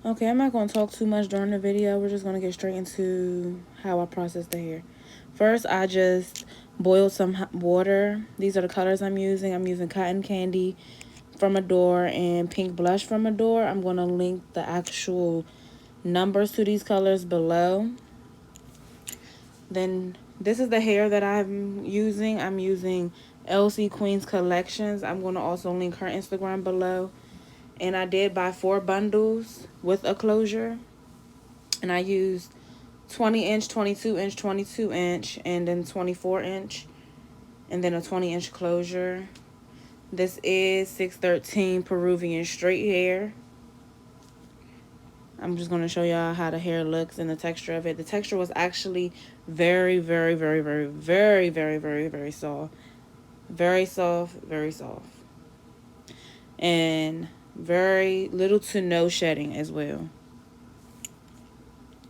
Okay, I'm not going to talk too much during the video. We're just going to get straight into how I process the hair. First, I just boiled some water. These are the colors I'm using. I'm using Cotton Candy from Adore and Pink Blush from Adore. I'm going to link the actual numbers to these colors below. Then this is the hair that I'm using. I'm using LC Queens Collections. I'm going to also link her Instagram below. And I did buy 4 bundles with a closure. And I used 20-inch, 22-inch, 22-inch, and then 24-inch. And then a 20-inch closure. This is 613 Peruvian straight hair. I'm just going to show y'all how the hair looks and the texture of it. The texture was actually very, very, very, very, very, very, very, very soft. Very soft, very soft. And very little to no shedding as well.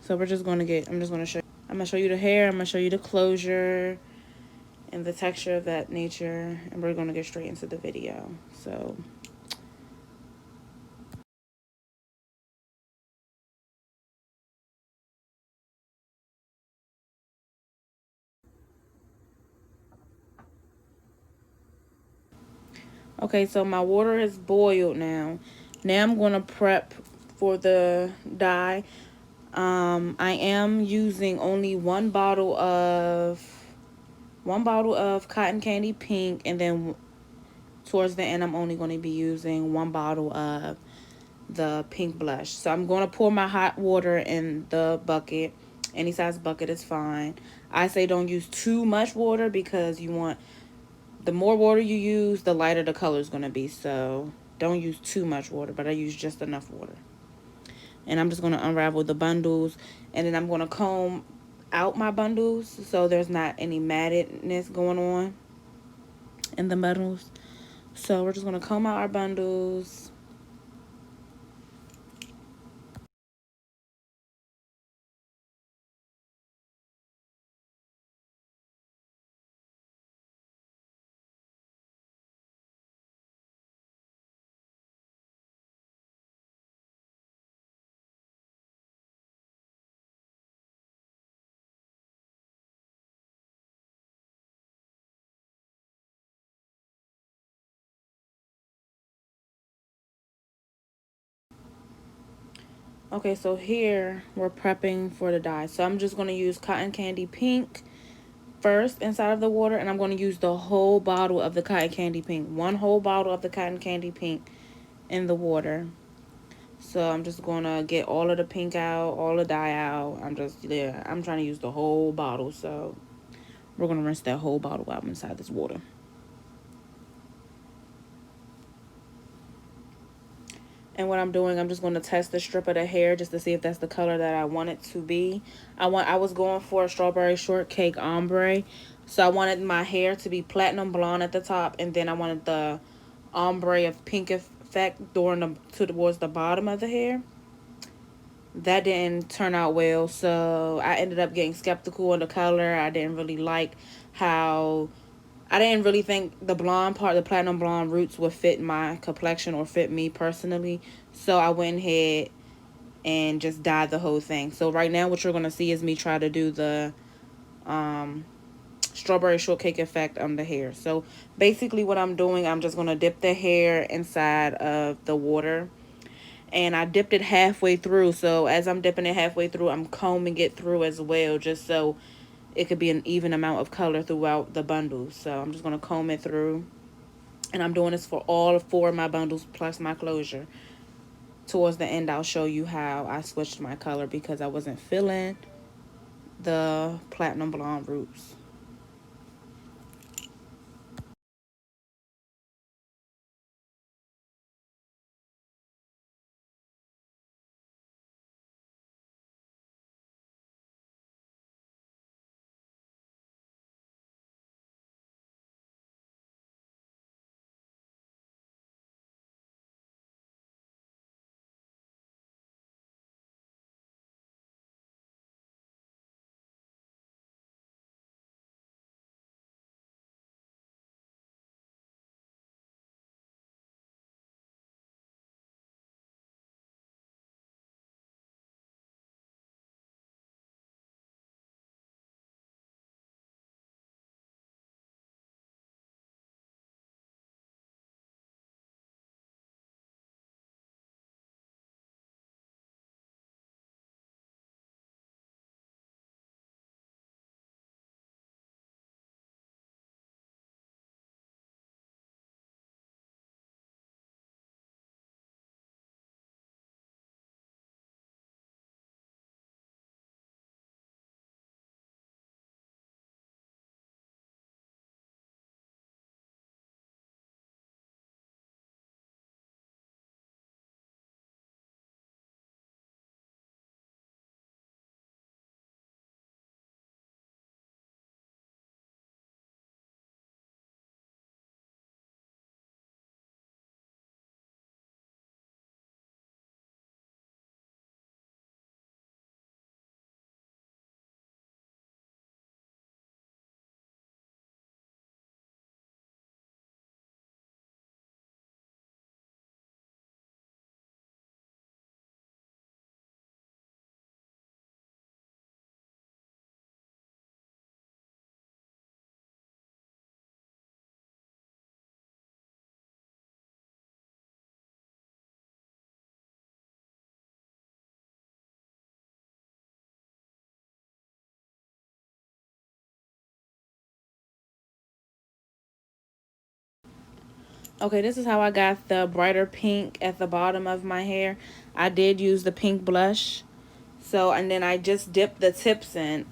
So we're just going to I'm just going to show I'm going to show you the hair. I'm going to show you the closure and the texture of that nature. And we're going to get straight into the video. So okay, so my water is boiled now. Now I'm going to prep for the dye. I am using only one bottle of cotton candy pink, and then towards the end I'm only going to be using one bottle of the pink blush. So I'm going to pour my hot water in the bucket. Any size bucket is fine. I say don't use too much water because you want, the more water you use, the lighter the color is going to be. So don't use too much water, but I use just enough water. And I'm just going to unravel the bundles, and then I'm going to comb out my bundles so there's not any mattedness going on in the bundles. So we're just going to comb out our bundles. Okay, so here we're prepping for the dye. So I'm just going to use cotton candy pink first inside of the water, and I'm going to use the whole bottle of the cotton candy pink. One whole bottle of the cotton candy pink in the water. So I'm just going to get all of the pink out, all the dye out. I'm trying to use the whole bottle. So we're going to rinse that whole bottle out inside this water. And what I'm doing, I'm just going to test the strip of the hair just to see if that's the color that I want it to be. I was going for a strawberry shortcake ombre. So I wanted my hair to be platinum blonde at the top, and then I wanted the ombre of pink effect towards the bottom of the hair. That didn't turn out well, so I ended up getting skeptical of the color. I didn't really like how I didn't really think the blonde part, the platinum blonde roots would fit my complexion or fit me personally. So I went ahead and just dyed the whole thing. So right now what you're going to see is me try to do the strawberry shortcake effect on the hair. So basically what I'm doing, I'm just going to dip the hair inside of the water. And I dipped it halfway through. So as I'm dipping it halfway through, I'm combing it through as well, just so it could be an even amount of color throughout the bundles. So I'm just going to comb it through. And I'm doing this for all 4 of my bundles plus my closure. Towards the end, I'll show you how I switched my color because I wasn't feeling the platinum blonde roots. Okay, this is how I got the brighter pink at the bottom of my hair. I did use the pink blush. So, and then I just dipped the tips in.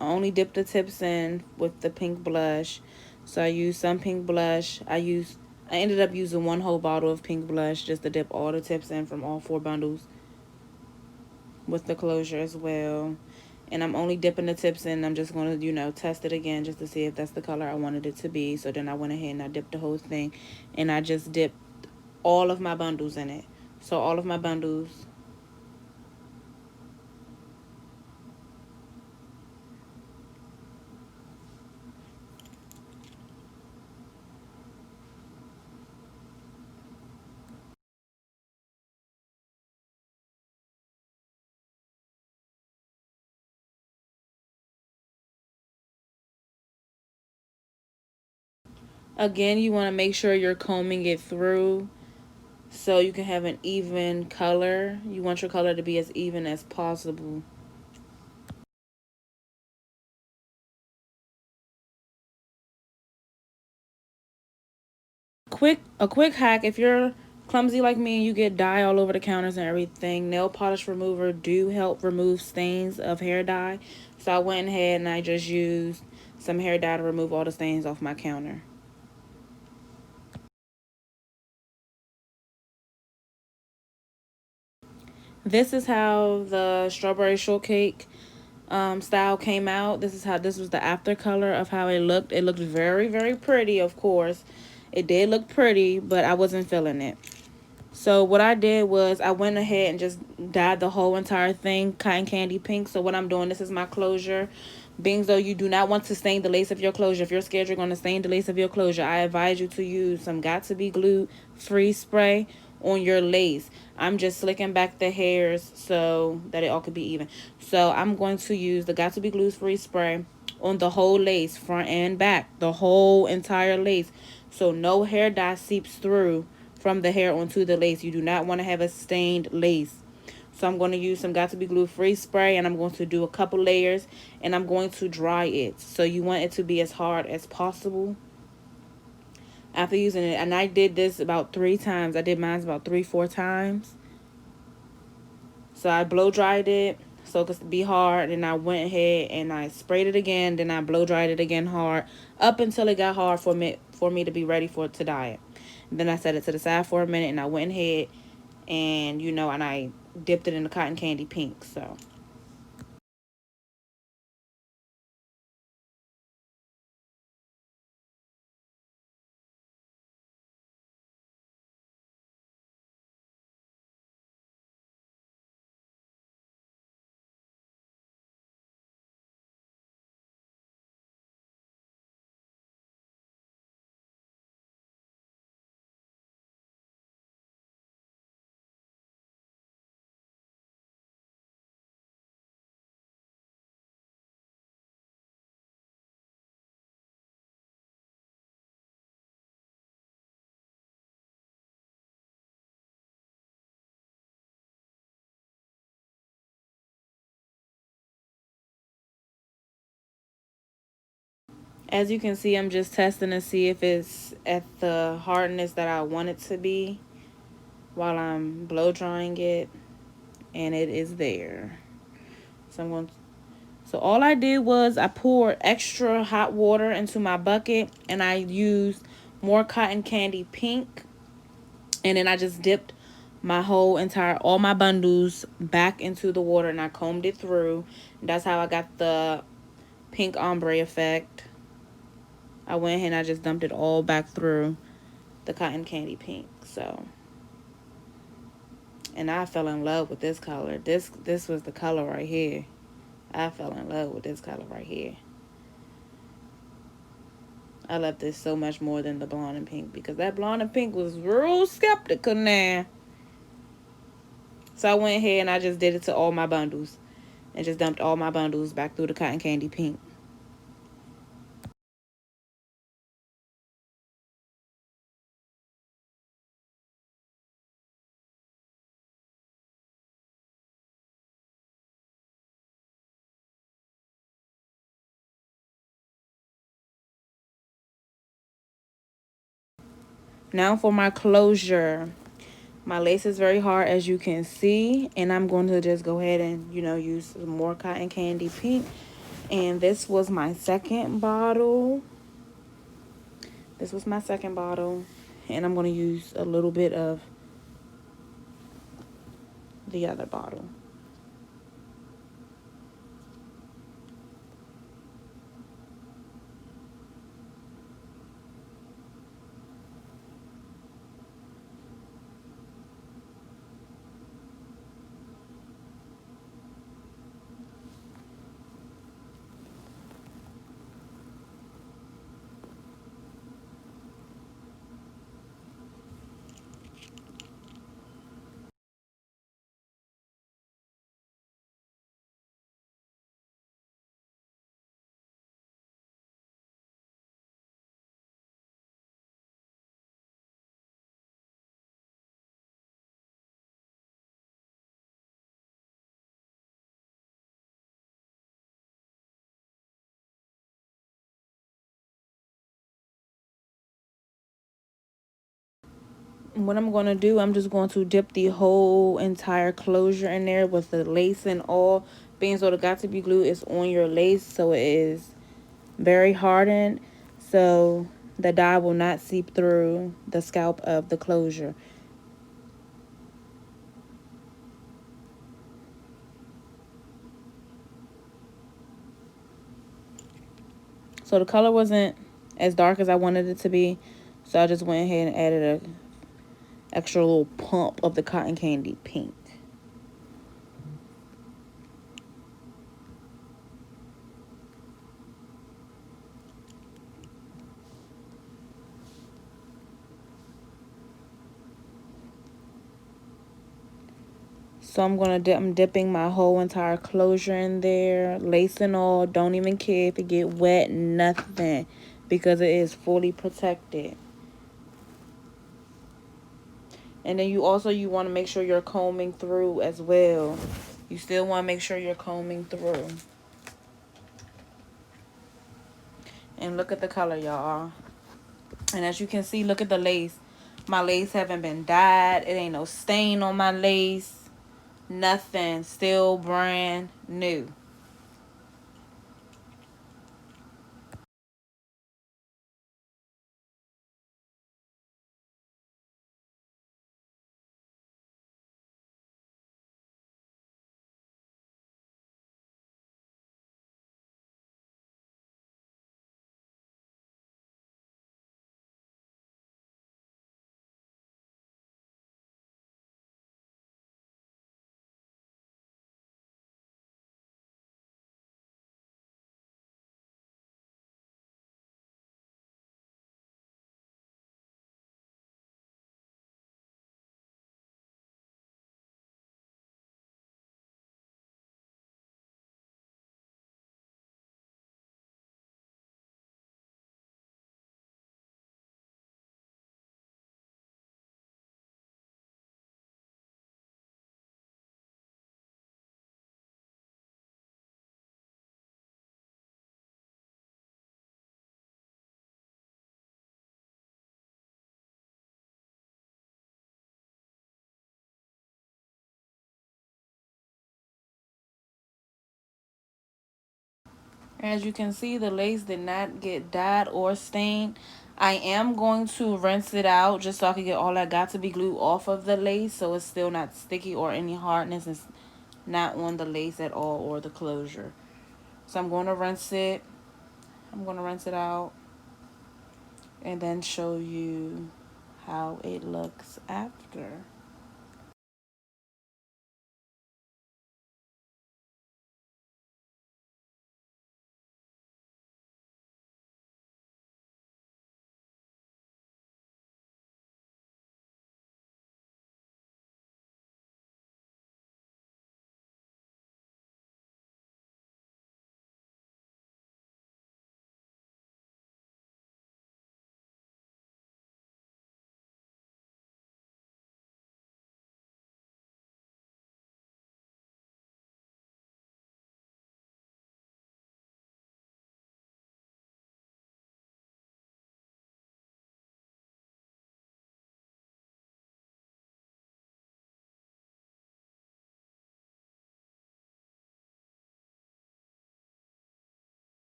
I only dipped the tips in with the pink blush. So I used some pink blush. I ended up using one whole bottle of pink blush just to dip all the tips in from all 4 bundles with the closure as well. And I'm only dipping the tips in. I'm just going to, test it again just to see if that's the color I wanted it to be. So then I went ahead and I dipped the whole thing. And I just dipped all of my bundles in it. So all of my bundles. Again, you want to make sure you're combing it through so you can have an even color. You want your color to be as even as possible. A quick hack: if you're clumsy like me and you get dye all over the counters and everything, nail polish remover do help remove stains of hair dye. So I went ahead and I just used some hair dye to remove all the stains off my counter. This is how the strawberry shortcake style came out. This was the after color of how it looked. It looked very, very pretty, of course. It did look pretty, but I wasn't feeling it. So what I did was I went ahead and just dyed the whole entire thing cotton candy pink. So what I'm doing, this is my closure. Being though you do not want to stain the lace of your closure. If you're scared you're going to stain the lace of your closure, I advise you to use some Got To Be Glued free spray on your lace. I'm just slicking back the hairs so that it all could be even. So I'm going to use the Got To Be Glued free spray on the whole lace, front and back, the whole entire lace. So no hair dye seeps through from the hair onto the lace. You do not want to have a stained lace. So I'm going to use some Got To Be Glue free spray and I'm going to do a couple layers and I'm going to dry it. So you want it to be as hard as possible after using it. And I did this about 3 times. I did mine about 3, 4 times. So I blow dried it so it could be hard. And I went ahead and I sprayed it again. Then I blow dried it again hard up until it got hard for me to be ready for it to dye it. And then I set it to the side for a minute and I went ahead and and I dipped it in the cotton candy pink. So as you can see, I'm just testing to see if it's at the hardness that I want it to be while I'm blow drying it, and it is there. So I'm going. So all I did was I poured extra hot water into my bucket, and I used more cotton candy pink, and then I just dipped my whole entire all my bundles back into the water, and I combed it through. And that's how I got the pink ombre effect. I went ahead and I just dumped it all back through the cotton candy pink. So, and I fell in love with this color. This was the color right here. I fell in love with this color right here. I love this so much more than the blonde and pink because that blonde and pink was real skeptical now. So I went ahead and I just did it to all my bundles and just dumped all my bundles back through the cotton candy pink. Now for my closure. My lace is very hard, as you can see, and I'm going to just go ahead and, use some more cotton candy pink. And this was my second bottle. This was my second bottle, and I'm going to use a little bit of the other bottle. What I'm going to do, I'm just going to dip the whole entire closure in there with the lace and all. Being so the got to be glue is on your lace, so it is very hardened, so the dye will not seep through the scalp of the closure. So the color wasn't as dark as I wanted it to be, so I just went ahead and added a extra little pump of the cotton candy pink. So I'm dipping my whole entire closure in there, lace and all. Don't even care if it get wet, nothing, because it is fully protected. And then you want to make sure you're combing through as well. You still want to make sure you're combing through. And look at the color, y'all. And as you can see, look at the lace. My lace haven't been dyed. It ain't no stain on my lace. Nothing. Still brand new. As you can see, the lace did not get dyed or stained. I am going to rinse it out just so I can get all that got to be glue off of the lace, so it's still not sticky or any hardness. It's not on the lace at all or the closure. So I'm going to rinse it. I'm going to rinse it out and then show you how it looks after.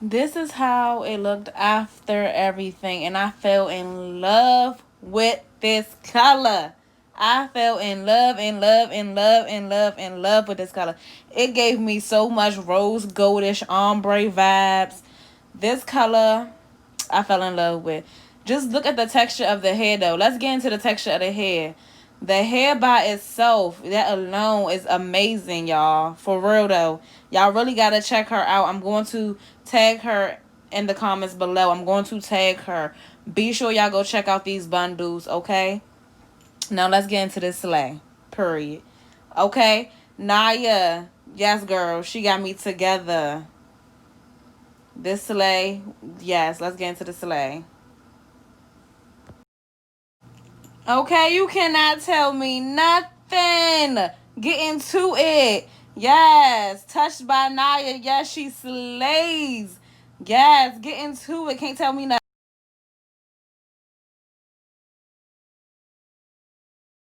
This is how it looked after everything, and I fell in love with this color. I fell in love, in love, in love, in love, in love with this color. It gave me so much rose goldish ombre vibes. This color, I fell in love with. Just look at the texture of the hair, though. Let's get into the texture of the hair. The hair by itself, that alone is amazing, y'all. For real, though. Y'all really got to check her out. I'm going to tag her in the comments below. I'm going to tag her. Be sure y'all go check out these bundles, okay? Now let's get into this slay. Period. Okay? Naya. Yes, girl. She got me together. This slay. Yes, let's get into the slay. Okay, you cannot tell me nothing. Get into it. Yes, touched by Naya. Yes, she slays. Yes, get into it. Can't tell me nothing.